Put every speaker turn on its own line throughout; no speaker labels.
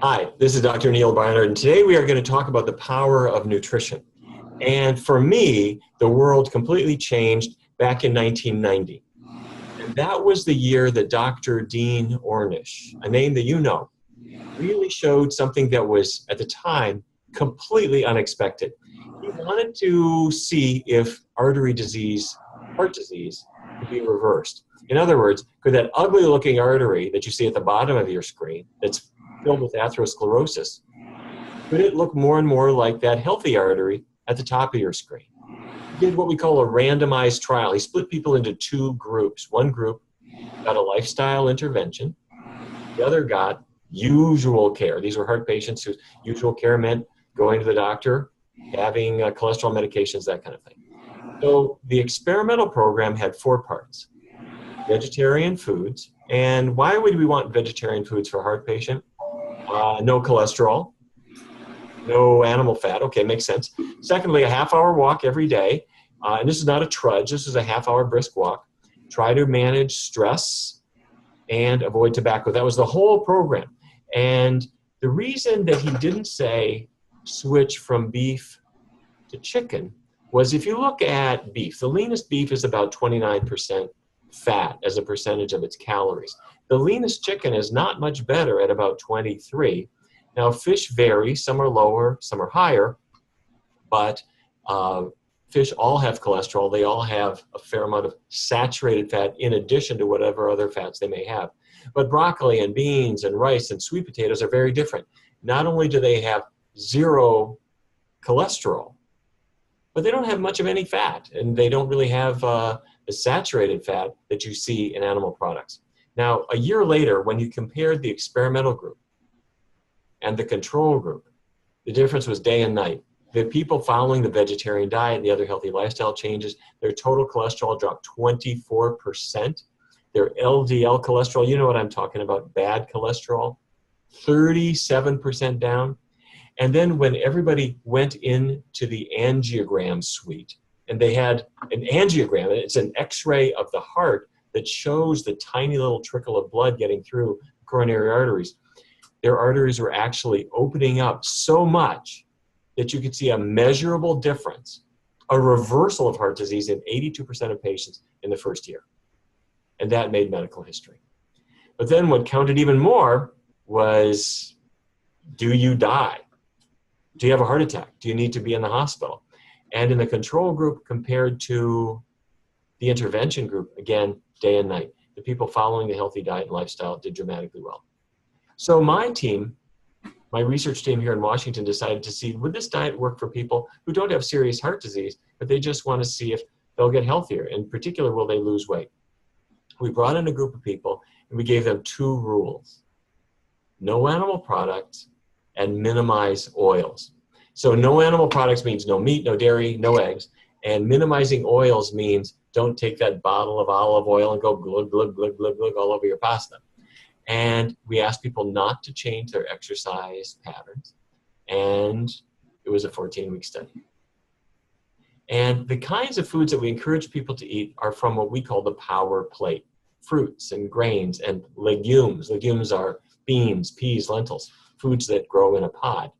Hi, this is Dr. Neal Barnard, and today we are going to talk about the power of nutrition. And for me, the world completely changed back in 1990. And that was the year that Dr. Dean Ornish, a name that you know, really showed something that was, at the time, completely unexpected. He wanted to see if artery disease, heart disease, could be reversed. In other words, could that ugly-looking artery that you see at the bottom of your screen that's filled with atherosclerosis, could it look more and more like that healthy artery at the top of your screen? He did what we call a randomized trial. He split people into two groups. One group got a lifestyle intervention. The other got usual care. These were heart patients whose usual care meant going to the doctor, having cholesterol medications, that kind of thing. So the experimental program had four parts: vegetarian foods. And why would we want vegetarian foods for a heart patient? No cholesterol, no animal fat. Okay, makes sense. Secondly, a half-hour walk every day. And this is not a trudge. This is a half-hour brisk walk. Try to manage stress and avoid tobacco. That was the whole program. And the reason that he didn't say switch from beef to chicken was, if you look at beef, the leanest beef is about 29% fat as a percentage of its calories. The leanest chicken is not much better at about 23. Now, fish vary. Some are lower, some are higher, but fish all have cholesterol. They all have a fair amount of saturated fat in addition to whatever other fats they may have. But broccoli and beans and rice and sweet potatoes are very different. Not only do they have zero cholesterol, but they don't have much of any fat, and they don't really have the saturated fat that you see in animal products. Now, a year later, when you compared the experimental group and the control group, the difference was day and night. The people following the vegetarian diet and the other healthy lifestyle changes, their total cholesterol dropped 24%. Their LDL cholesterol, you know what I'm talking about, bad cholesterol, 37% down. And then when everybody went into the angiogram suite, and they had an angiogram, it's an x-ray of the heart that shows the tiny little trickle of blood getting through coronary arteries, their arteries were actually opening up so much that you could see a measurable difference, a reversal of heart disease in 82% of patients in the first year. And that made medical history. But then what counted even more was, do you die? Do you have a heart attack? Do you need to be in the hospital? And in the control group compared to the intervention group, again, day and night, the people following the healthy diet and lifestyle did dramatically well. So my team, my research team here in Washington, decided to see, would this diet work for people who don't have serious heart disease, but they just want to see if they'll get healthier? In particular, will they lose weight? We brought in a group of people and we gave them two rules: no animal products and minimize oils. So no animal products means no meat, no dairy, no eggs. And minimizing oils means don't take that bottle of olive oil and go glug, glug, glug, glug, glug all over your pasta. And we asked people not to change their exercise patterns. And it was a 14-week study. And the kinds of foods that we encourage people to eat are from what we call the power plate: fruits and grains and legumes. Legumes are beans, peas, lentils, foods that grow in a pod,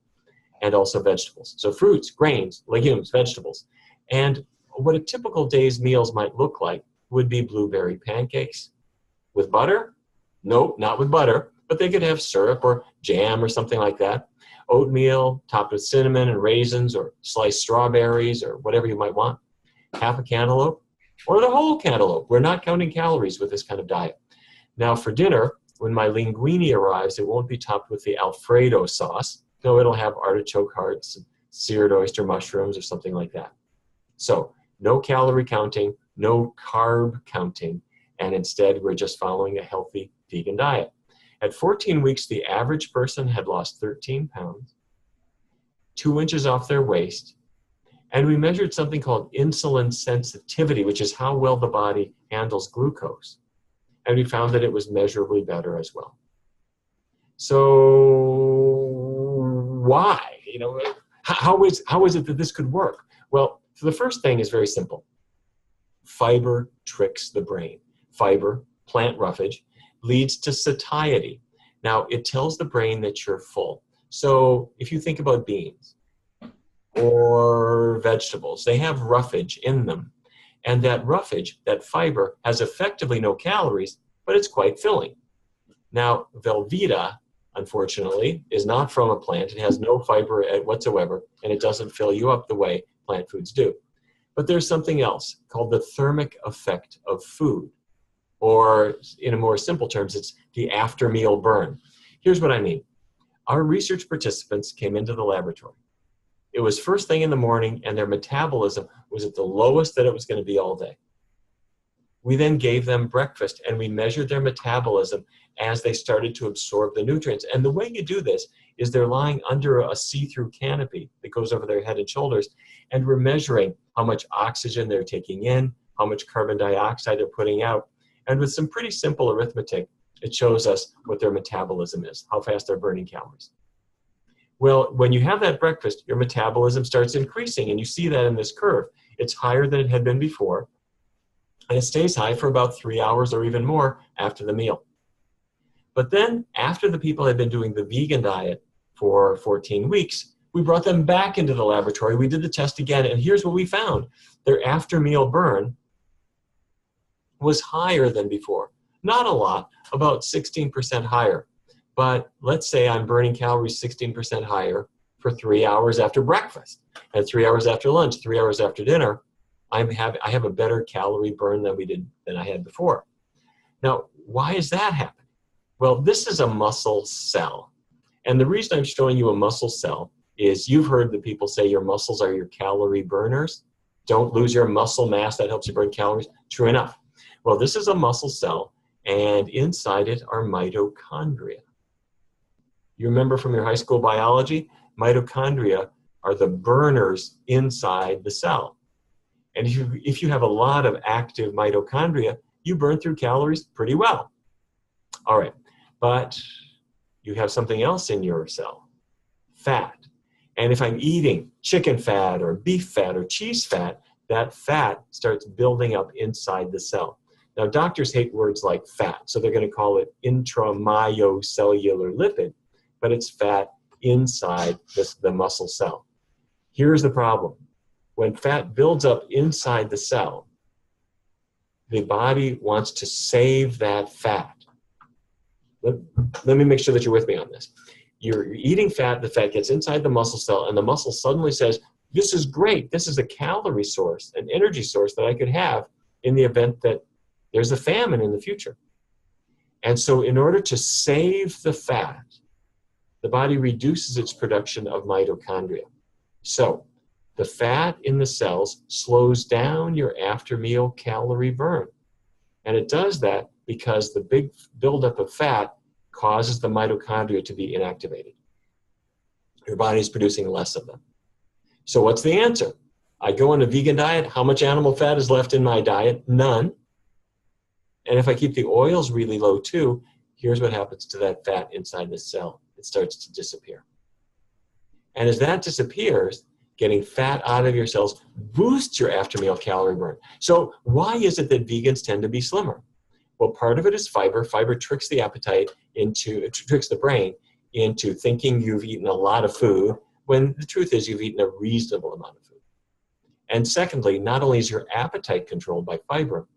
and also vegetables. So fruits, grains, legumes, vegetables. And what a typical day's meals might look like would be blueberry pancakes with butter. Nope, not with butter, but they could have syrup or jam or something like that. Oatmeal topped with cinnamon and raisins, or sliced strawberries, or whatever you might want. Half a cantaloupe or the whole cantaloupe. We're not counting calories with this kind of diet. Now for dinner, when my linguine arrives, it won't be topped with the Alfredo sauce. No, it'll have artichoke hearts, and seared oyster mushrooms, or something like that. So no calorie counting, no carb counting, and instead we're just following a healthy vegan diet. At 14 weeks, the average person had lost 13 pounds, 2 inches off their waist, and we measured something called insulin sensitivity, which is how well the body handles glucose. And we found that it was measurably better as well. So why? How is it that this could work? Well, the first thing is very simple. Fiber tricks the brain. Fiber, plant roughage, leads to satiety. Now, it tells the brain that you're full. So if you think about beans or vegetables, they have roughage in them. And that roughage, that fiber, has effectively no calories, but it's quite filling. Now, Velveeta, unfortunately, is not from a plant. It has no fiber whatsoever, and it doesn't fill you up the way plant foods do. But there's something else called the thermic effect of food, or in a more simple terms, it's the after-meal burn. Here's what I mean. Our research participants came into the laboratory. It was first thing in the morning, and their metabolism was at the lowest that it was going to be all day. We then gave them breakfast, and we measured their metabolism as they started to absorb the nutrients. And the way you do this is they're lying under a see-through canopy that goes over their head and shoulders, and we're measuring how much oxygen they're taking in, how much carbon dioxide they're putting out. And with some pretty simple arithmetic, it shows us what their metabolism is, how fast they're burning calories. Well, when you have that breakfast, your metabolism starts increasing, and you see that in this curve. It's higher than it had been before, and it stays high for about 3 hours or even more after the meal. But then, after the people had been doing the vegan diet for 14 weeks, we brought them back into the laboratory. We did the test again, and here's what we found. Their after-meal burn was higher than before. Not a lot, about 16% higher. But let's say I'm burning calories 16% higher for 3 hours after breakfast, and 3 hours after lunch, 3 hours after dinner. I have a better calorie burn than I had before. Now, why is that happening? Well, this is a muscle cell. And the reason I'm showing you a muscle cell is you've heard the people say your muscles are your calorie burners. Don't lose your muscle mass, that helps you burn calories. True enough. Well, this is a muscle cell, and inside it are mitochondria. You remember from your high school biology, mitochondria are the burners inside the cell. And if you have a lot of active mitochondria, you burn through calories pretty well. All right, but you have something else in your cell, fat. And if I'm eating chicken fat or beef fat or cheese fat, that fat starts building up inside the cell. Now, doctors hate words like fat, so they're going to call it intramyocellular lipid, but it's fat inside the muscle cell. Here's the problem. When fat builds up inside the cell, the body wants to save that fat. Let me make sure that you're with me on this. You're eating fat, the fat gets inside the muscle cell, and the muscle suddenly says, this is great. This is a calorie source, an energy source that I could have in the event that there's a famine in the future. And so in order to save the fat, the body reduces its production of mitochondria. So the fat in the cells slows down your after-meal calorie burn. And it does that because the big buildup of fat causes the mitochondria to be inactivated. Your body is producing less of them. So what's the answer? I go on a vegan diet. How much animal fat is left in my diet? None. And if I keep the oils really low too, here's what happens to that fat inside the cell. It starts to disappear. And as that disappears, getting fat out of your cells boosts your after-meal calorie burn. So why is it that vegans tend to be slimmer? Well, part of it is fiber. Fiber tricks the appetite tricks the brain into thinking you've eaten a lot of food, when the truth is you've eaten a reasonable amount of food. And secondly, not only is your appetite controlled by fiber,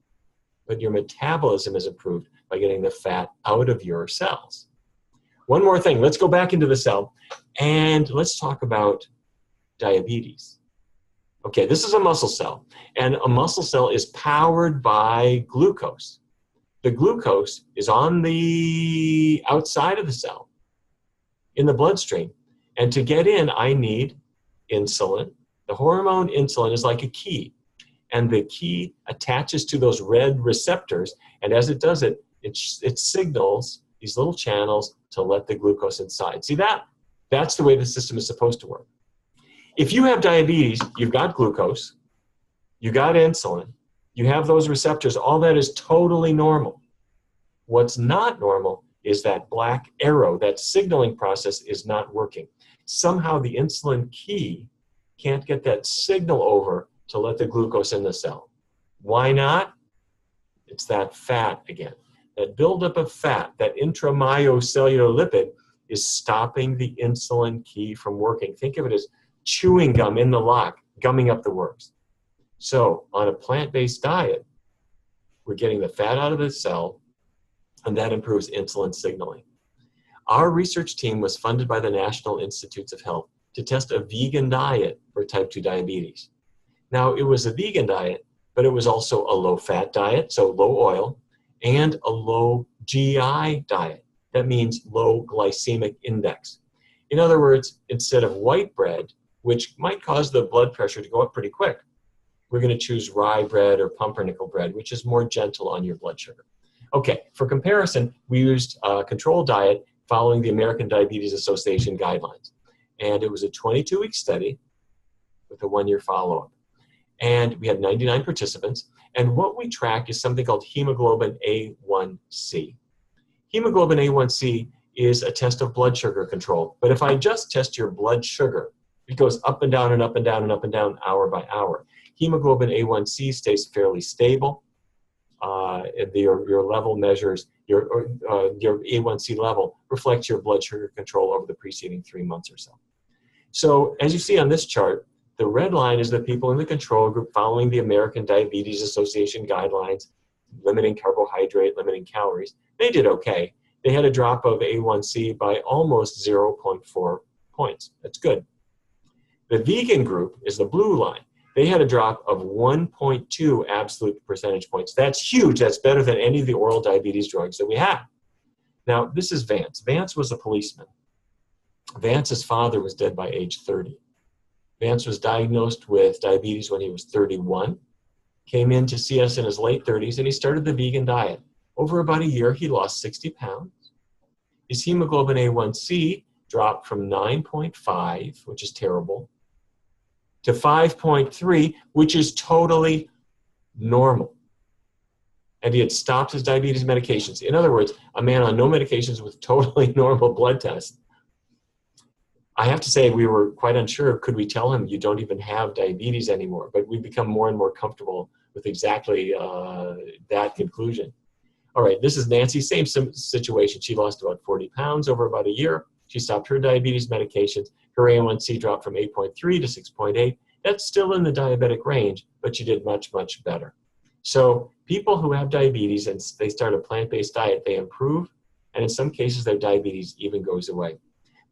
but your metabolism is improved by getting the fat out of your cells. One more thing, let's go back into the cell and let's talk about diabetes. Okay, this is a muscle cell, and a muscle cell is powered by glucose. The glucose is on the outside of the cell, in the bloodstream, and to get in, I need insulin. The hormone insulin is like a key, and the key attaches to those red receptors, and as it does it, it signals these little channels to let the glucose inside. See that? That's the way the system is supposed to work. If you have diabetes, you've got glucose, you got insulin, you have those receptors, all that is totally normal. What's not normal is that black arrow, that signaling process is not working. Somehow the insulin key can't get that signal over to let the glucose in the cell. Why not? It's that fat again. that buildup of fat, that intramyocellular lipid, is stopping the insulin key from working. Think of it as chewing gum in the lock, gumming up the works. So on a plant-based diet, we're getting the fat out of the cell, and that improves insulin signaling. Our research team was funded by the National Institutes of Health to test a vegan diet for type 2 diabetes. Now, it was a vegan diet, but it was also a low-fat diet, so low oil, and a low GI diet. That means low glycemic index. In other words, instead of white bread, which might cause the blood pressure to go up pretty quick, we're going to choose rye bread or pumpernickel bread, which is more gentle on your blood sugar. Okay, for comparison, we used a controlled diet following the American Diabetes Association guidelines. And it was a 22-week study with a 1-year follow-up. And we had 99 participants. And what we track is something called hemoglobin A1C. Hemoglobin A1C is a test of blood sugar control. But if I just test your blood sugar, it goes up and down and up and down and up and down hour by hour. Hemoglobin A1C stays fairly stable. Your level measures, your A1C level reflects your blood sugar control over the preceding 3 months or so. So as you see on this chart, the red line is the people in the control group following the American Diabetes Association guidelines, limiting carbohydrate, limiting calories. They did okay. They had a drop of A1C by almost 0.4 points. That's good. The vegan group is the blue line. They had a drop of 1.2 absolute percentage points. That's huge. That's better than any of the oral diabetes drugs that we have. Now, this is Vance. Vance was a policeman. Vance's father was dead by age 30. Vance was diagnosed with diabetes when he was 31, came in to see us in his late 30s, and he started the vegan diet. Over about a year, he lost 60 pounds. His hemoglobin A1C dropped from 9.5, which is terrible, to 5.3, which is totally normal. And he had stopped his diabetes medications. In other words, a man on no medications with totally normal blood tests. I have to say, we were quite unsure, could we tell him you don't even have diabetes anymore? But we've become more and more comfortable with exactly that conclusion. All right, this is Nancy, same situation. She lost about 40 pounds over about a year. She stopped her diabetes medications. Her A1C dropped from 8.3 to 6.8. That's still in the diabetic range, but she did much, much better. So people who have diabetes and they start a plant-based diet, they improve, and in some cases their diabetes even goes away.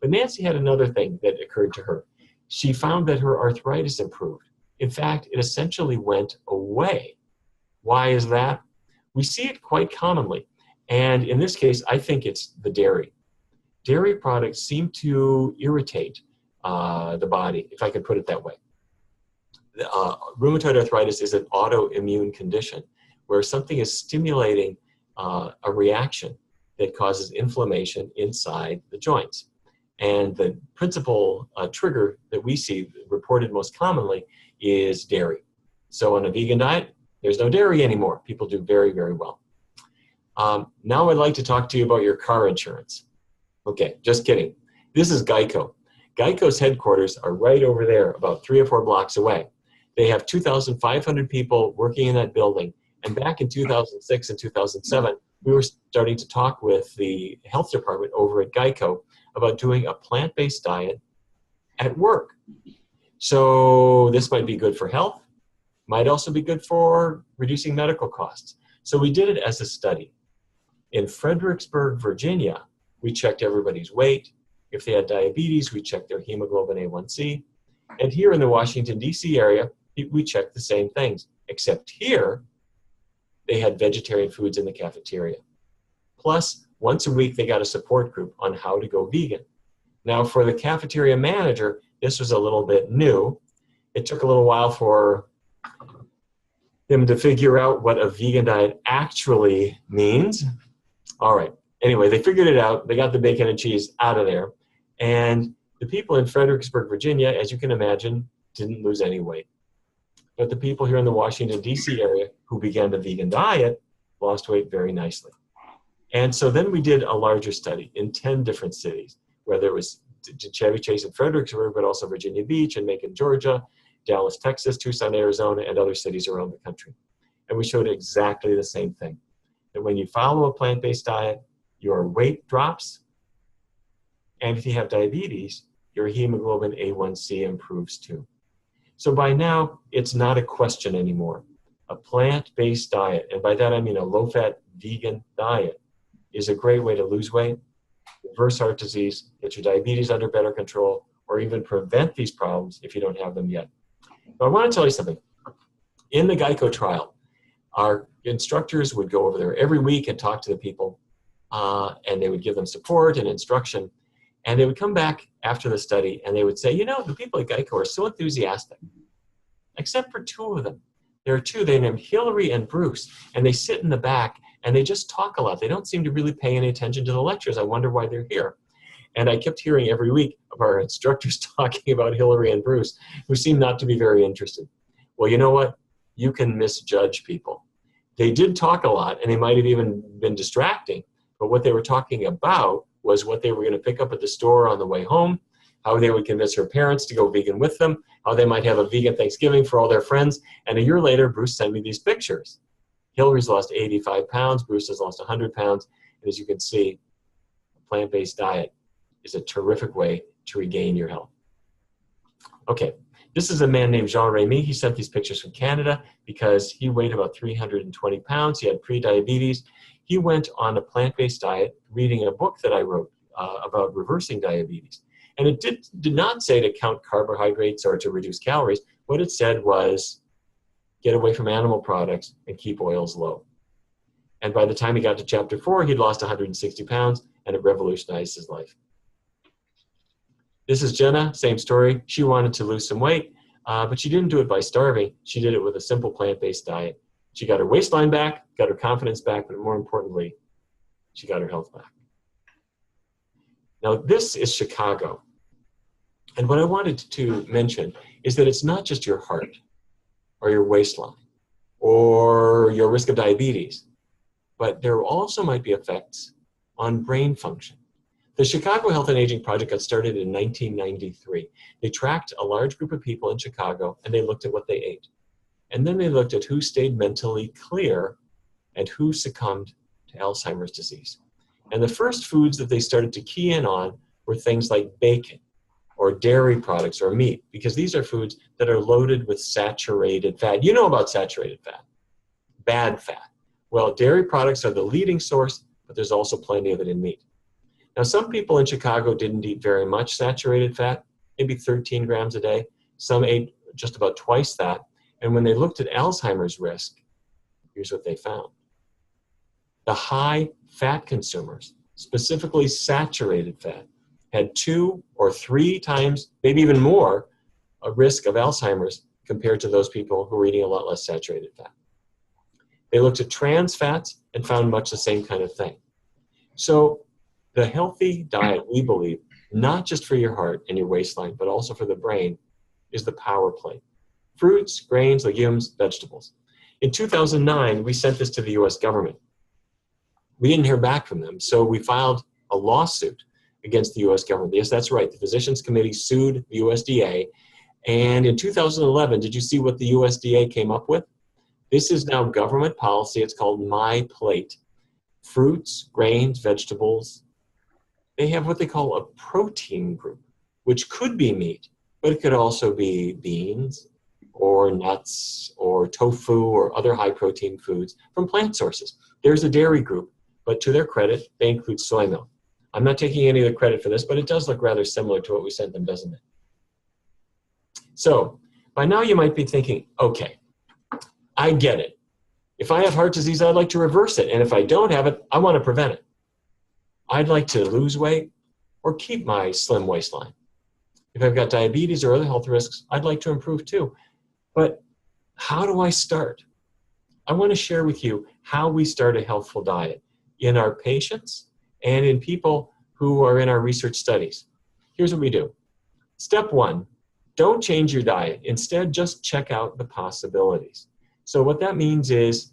But Nancy had another thing that occurred to her. She found that her arthritis improved. In fact, it essentially went away. Why is that? We see it quite commonly. And in this case, I think it's the dairy. Dairy products seem to irritate the body, if I could put it that way. Rheumatoid arthritis is an autoimmune condition where something is stimulating a reaction that causes inflammation inside the joints. And the principal trigger that we see reported most commonly is dairy. So on a vegan diet, there's no dairy anymore. People do very, very well. Now I'd like to talk to you about your car insurance. Okay, just kidding. This is Geico. Geico's headquarters are right over there, about 3 or 4 blocks away. They have 2,500 people working in that building. And back in 2006 and 2007, we were starting to talk with the health department over at Geico about doing a plant-based diet at work. So this might be good for health, might also be good for reducing medical costs. So we did it as a study. In Fredericksburg, Virginia, we checked everybody's weight. If they had diabetes, we checked their hemoglobin A1C. And here in the Washington, D.C. area, we checked the same things, except here, they had vegetarian foods in the cafeteria. Plus, once a week, they got a support group on how to go vegan. Now, for the cafeteria manager, this was a little bit new. It took a little while for them to figure out what a vegan diet actually means. All right. Anyway, they figured it out. They got the bacon and cheese out of there. And the people in Fredericksburg, Virginia, as you can imagine, didn't lose any weight. But the people here in the Washington, D.C. area who began the vegan diet lost weight very nicely. And so then we did a larger study in 10 different cities, whether it was Chevy Chase in Fredericksburg, but also Virginia Beach and Macon, Georgia, Dallas, Texas, Tucson, Arizona, and other cities around the country. And we showed exactly the same thing. that when you follow a plant-based diet, your weight drops, and if you have diabetes, your hemoglobin A1C improves too. So by now, it's not a question anymore. A plant-based diet, and by that I mean a low-fat vegan diet, is a great way to lose weight, reverse heart disease, get your diabetes under better control, or even prevent these problems if you don't have them yet. But I want to tell you something. In the Geico Trial, our instructors would go over there every week and talk to the people, and they would give them support and instruction. And they would come back after the study and they would say, you know, the people at Geico are so enthusiastic, except for two of them. There are two, they're named Hillary and Bruce, and they sit in the back and they just talk a lot. They don't seem to really pay any attention to the lectures. I wonder why they're here. And I kept hearing every week of our instructors talking about Hillary and Bruce, who seem not to be very interested. Well, you know what? You can misjudge people. They did talk a lot, and they might have even been distracting, but what they were talking about was what they were going to pick up at the store on the way home, how they would convince her parents to go vegan with them, how they might have a vegan Thanksgiving for all their friends. And a year later, Bruce sent me these pictures. Hillary's lost 85 pounds, Bruce has lost 100 pounds. And as you can see, a plant-based diet is a terrific way to regain your health. Okay, this is a man named Jean Remy. He sent these pictures from Canada because he weighed about 320 pounds. He had pre-diabetes. He went on a plant-based diet reading a book that I wrote about reversing diabetes. And it did not say to count carbohydrates or to reduce calories. What it said was get away from animal products and keep oils low. And by the time he got to chapter 4, he'd lost 160 pounds and it revolutionized his life. This is Jenna, same story. She wanted to lose some weight, but she didn't do it by starving. She did it with a simple plant-based diet. She got her waistline back, got her confidence back, but more importantly, she got her health back. Now, this is Chicago. And what I wanted to mention is that it's not just your heart or your waistline or your risk of diabetes, but there also might be effects on brain function. The Chicago Health and Aging Project got started in 1993. They tracked a large group of people in Chicago and they looked at what they ate. And then they looked at who stayed mentally clear and who succumbed to Alzheimer's disease. And the first foods that they started to key in on were things like bacon or dairy products or meat, because these are foods that are loaded with saturated fat. You know about saturated fat, bad fat. Well, dairy products are the leading source, but there's also plenty of it in meat. Now, some people in Chicago didn't eat very much saturated fat, maybe 13 grams a day. Some ate just about twice that. And when they looked at Alzheimer's risk, here's what they found. The high fat consumers, specifically saturated fat, had 2 or 3 times, maybe even more, a risk of Alzheimer's compared to those people who were eating a lot less saturated fat. They looked at trans fats and found much the same kind of thing. So the healthy diet, we believe, not just for your heart and your waistline, but also for the brain, is the power plate. Fruits, grains, legumes, vegetables. In 2009, we sent this to the US government. We didn't hear back from them, so we filed a lawsuit against the US government. Yes, that's right. The Physicians Committee sued the USDA. And in 2011, did you see what the USDA came up with? This is now government policy. It's called My Plate. Fruits, grains, vegetables, they have what they call a protein group, which could be meat, but it could also be beans or nuts or tofu or other high protein foods from plant sources. There's a dairy group, but to their credit, they include soy milk. I'm not taking any of the credit for this, but it does look rather similar to what we sent them, doesn't it? So by now you might be thinking, okay, I get it. If I have heart disease, I'd like to reverse it. And if I don't have it, I want to prevent it. I'd like to lose weight or keep my slim waistline. If I've got diabetes or other health risks, I'd like to improve too. But how do I start? I want to share with you how we start a healthful diet in our patients and in people who are in our research studies. Here's what we do. Step 1, don't change your diet. Instead, just check out the possibilities. So what that means is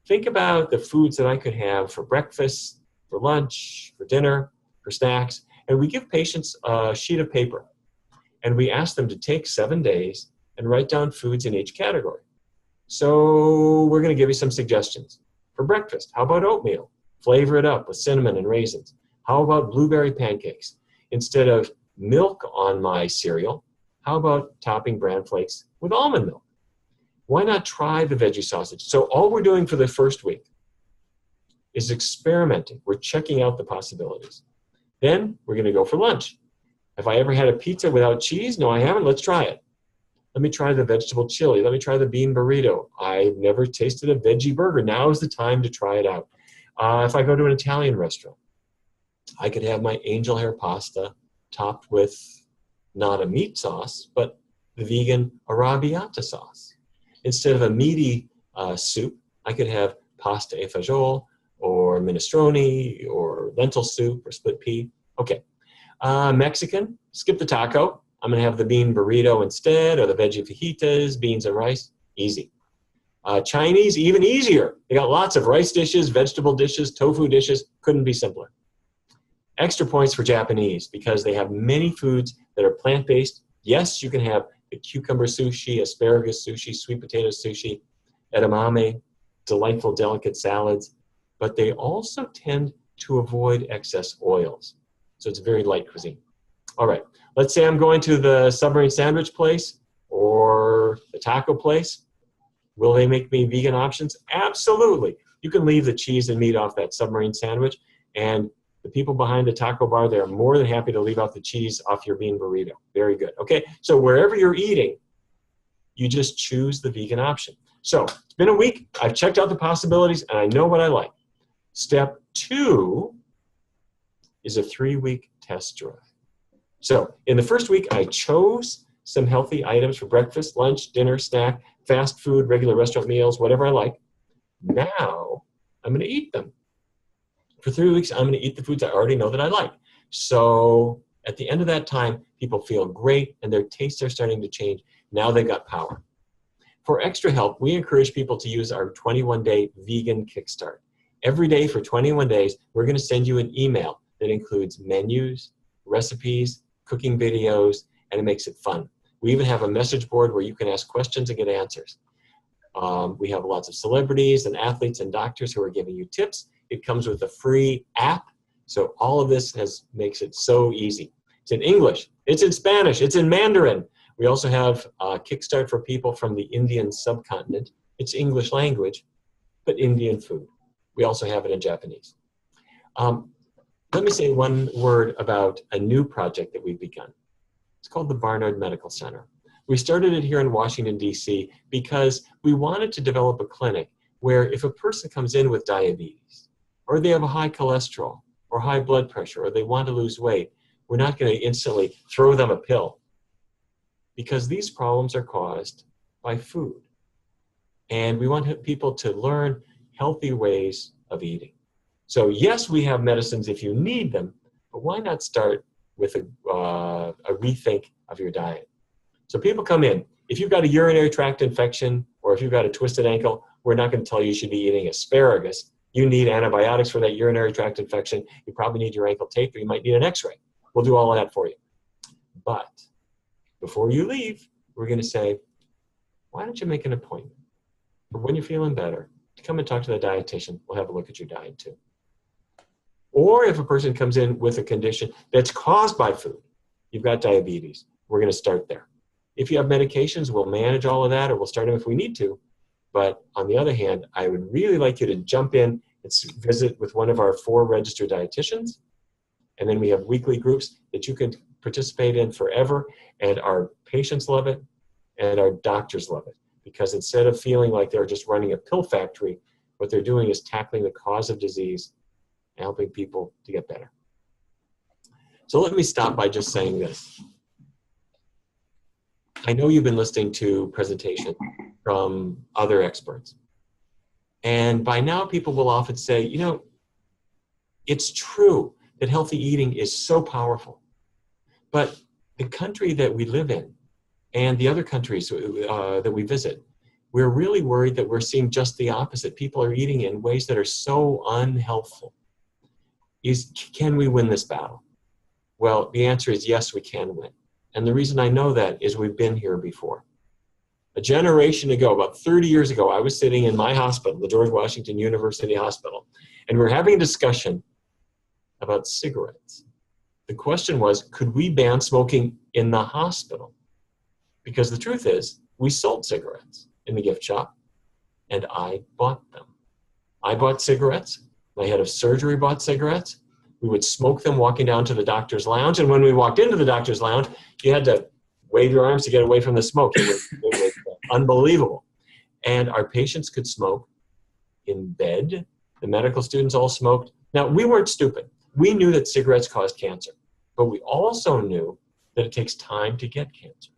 think about the foods that I could have for breakfast, for lunch, for dinner, for snacks, and we give patients a sheet of paper and we ask them to take 7 days and write down foods in each category. So we're going to give you some suggestions. For breakfast, how about oatmeal? Flavor it up with cinnamon and raisins. How about blueberry pancakes? Instead of milk on my cereal, how about topping bran flakes with almond milk? Why not try the veggie sausage? So all we're doing for the first week is experimenting. We're checking out the possibilities. Then we're going to go for lunch. Have I ever had a pizza without cheese? No, I haven't. Let's try it. Let me try the vegetable chili. Let me try the bean burrito. I've never tasted a veggie burger. Now is the time to try it out. If I go to an Italian restaurant, I could have my angel hair pasta topped with not a meat sauce, but the vegan arrabbiata sauce. Instead of a meaty soup, I could have pasta e fagioli or minestrone or lentil soup or split pea. Okay. Mexican, skip the taco. I'm going to have the bean burrito instead, or the veggie fajitas, beans and rice. Easy. Chinese, even easier. They got lots of rice dishes, vegetable dishes, tofu dishes. Couldn't be simpler. Extra points for Japanese because they have many foods that are plant-based. Yes, you can have the cucumber sushi, asparagus sushi, sweet potato sushi, edamame, delightful, delicate salads, but they also tend to avoid excess oils. So it's very light cuisine. All right, let's say I'm going to the submarine sandwich place or the taco place. Will they make me vegan options? Absolutely. You can leave the cheese and meat off that submarine sandwich, and the people behind the taco bar, they're more than happy to leave out the cheese off your bean burrito. Very good. Okay, so wherever you're eating, you just choose the vegan option. So it's been a week. I've checked out the possibilities, and I know what I like. Step 2 is a 3-week test drive. So in the first week, I chose some healthy items for breakfast, lunch, dinner, snack, fast food, regular restaurant meals, whatever I like. Now I'm going to eat them. For 3 weeks, I'm going to eat the foods I already know that I like. So at the end of that time, people feel great and their tastes are starting to change. Now they've got power. For extra help, we encourage people to use our 21-day vegan kickstart. Every day for 21 days, we're going to send you an email that includes menus, recipes, cooking videos, and it makes it fun. We even have a message board where you can ask questions and get answers. We have lots of celebrities and athletes and doctors who are giving you tips. It comes with a free app. So all of this makes it so easy. It's in English, it's in Spanish, it's in Mandarin. We also have a Kickstart for people from the Indian subcontinent. It's English language, but Indian food. We also have it in Japanese. Let me say one word about a new project that we've begun. It's called the Barnard Medical Center. We started it here in Washington, D.C. because we wanted to develop a clinic where if a person comes in with diabetes, or they have a high cholesterol, or high blood pressure, or they want to lose weight, we're not going to instantly throw them a pill because these problems are caused by food. And we want people to learn healthy ways of eating. So yes, we have medicines if you need them, but why not start with a rethink of your diet? So people come in. If you've got a urinary tract infection or if you've got a twisted ankle, we're not going to tell you should be eating asparagus. You need antibiotics for that urinary tract infection. You probably need your ankle taped or you might need an x-ray. We'll do all of that for you. But before you leave, we're going to say, why don't you make an appointment for when you're feeling better to come and talk to the dietitian. We'll have a look at your diet too. Or if a person comes in with a condition that's caused by food, you've got diabetes, we're going to start there. If you have medications, we'll manage all of that, or we'll start them if we need to. But on the other hand, I would really like you to jump in and visit with one of our 4 registered dietitians. And then we have weekly groups that you can participate in forever. And our patients love it, and our doctors love it. Because instead of feeling like they're just running a pill factory, what they're doing is tackling the cause of disease and helping people to get better. So let me stop by just saying this. I know you've been listening to presentations from other experts. And by now people will often say, you know, it's true that healthy eating is so powerful. But the country that we live in and the other countries that we visit, we're really worried that we're seeing just the opposite. People are eating in ways that are so unhealthful. Can we win this battle? Well, the answer is yes, we can win. And the reason I know that is we've been here before. A generation ago, about 30 years ago, I was sitting in my hospital, the George Washington University Hospital, and we were having a discussion about cigarettes. The question was, could we ban smoking in the hospital? Because the truth is, we sold cigarettes in the gift shop, and I bought them. I bought cigarettes. My head of surgery bought cigarettes. We would smoke them walking down to the doctor's lounge, and when we walked into the doctor's lounge, you had to wave your arms to get away from the smoke. It was unbelievable. And our patients could smoke in bed. The medical students all smoked. Now, we weren't stupid. We knew that cigarettes caused cancer, but we also knew that it takes time to get cancer.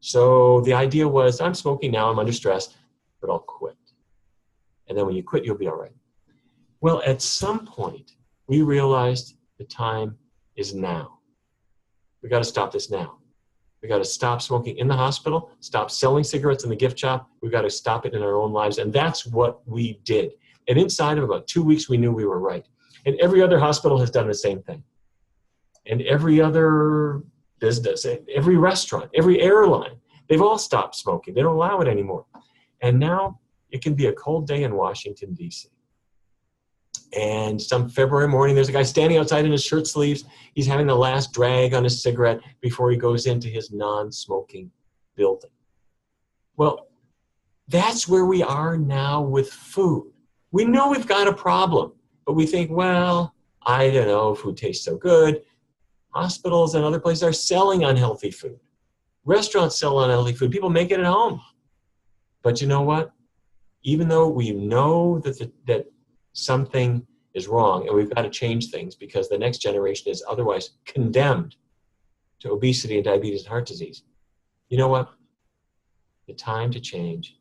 So the idea was, I'm smoking now, I'm under stress, but I'll quit. And then when you quit, you'll be all right. Well, at some point, we realized the time is now. We got to stop this now. We got to stop smoking in the hospital, stop selling cigarettes in the gift shop. We've got to stop it in our own lives. And that's what we did. And inside of about 2 weeks, we knew we were right. And every other hospital has done the same thing. And every other business, every restaurant, every airline, they've all stopped smoking. They don't allow it anymore. And now it can be a cold day in Washington, D.C. And some February morning, there's a guy standing outside in his shirt sleeves. He's having the last drag on his cigarette before he goes into his non-smoking building. Well, that's where we are now with food. We know we've got a problem, but we think, well, I don't know, food tastes so good. Hospitals and other places are selling unhealthy food. Restaurants sell unhealthy food. People make it at home. But you know what? Even though we know that something is wrong and we've got to change things because the next generation is otherwise condemned to obesity and diabetes and heart disease, you know what? The time to change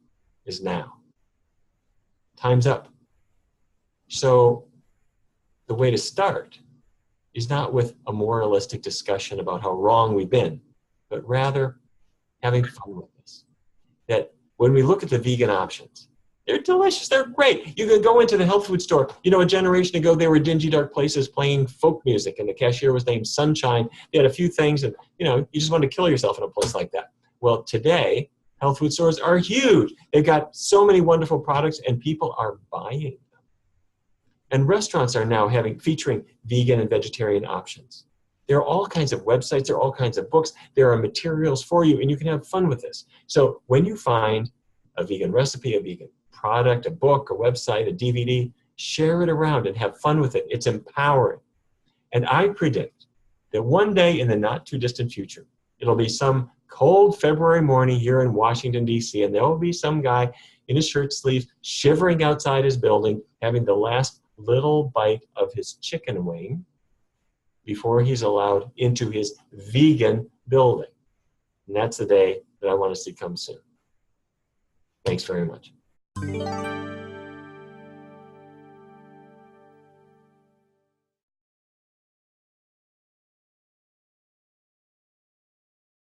is now. Time's up. So the way to start is not with a moralistic discussion about how wrong we've been, but rather having fun with this. That when we look at the vegan options, they're delicious, they're great. You can go into the health food store. You know, a generation ago, there were dingy, dark places playing folk music, and the cashier was named Sunshine. They had a few things, and, you know, you just wanted to kill yourself in a place like that. Well, today, health food stores are huge. They've got so many wonderful products, and people are buying them. And restaurants are now featuring vegan and vegetarian options. There are all kinds of websites, there are all kinds of books, there are materials for you, and you can have fun with this. So when you find a vegan recipe, a vegan product, a book, a website, a DVD, share it around and have fun with it. It's empowering. And I predict that one day in the not too distant future, it'll be some cold February morning here in Washington, D.C., and there will be some guy in his shirt sleeves shivering outside his building, having the last little bite of his chicken wing before he's allowed into his vegan building. And that's the day that I want to see come soon. Thanks very much.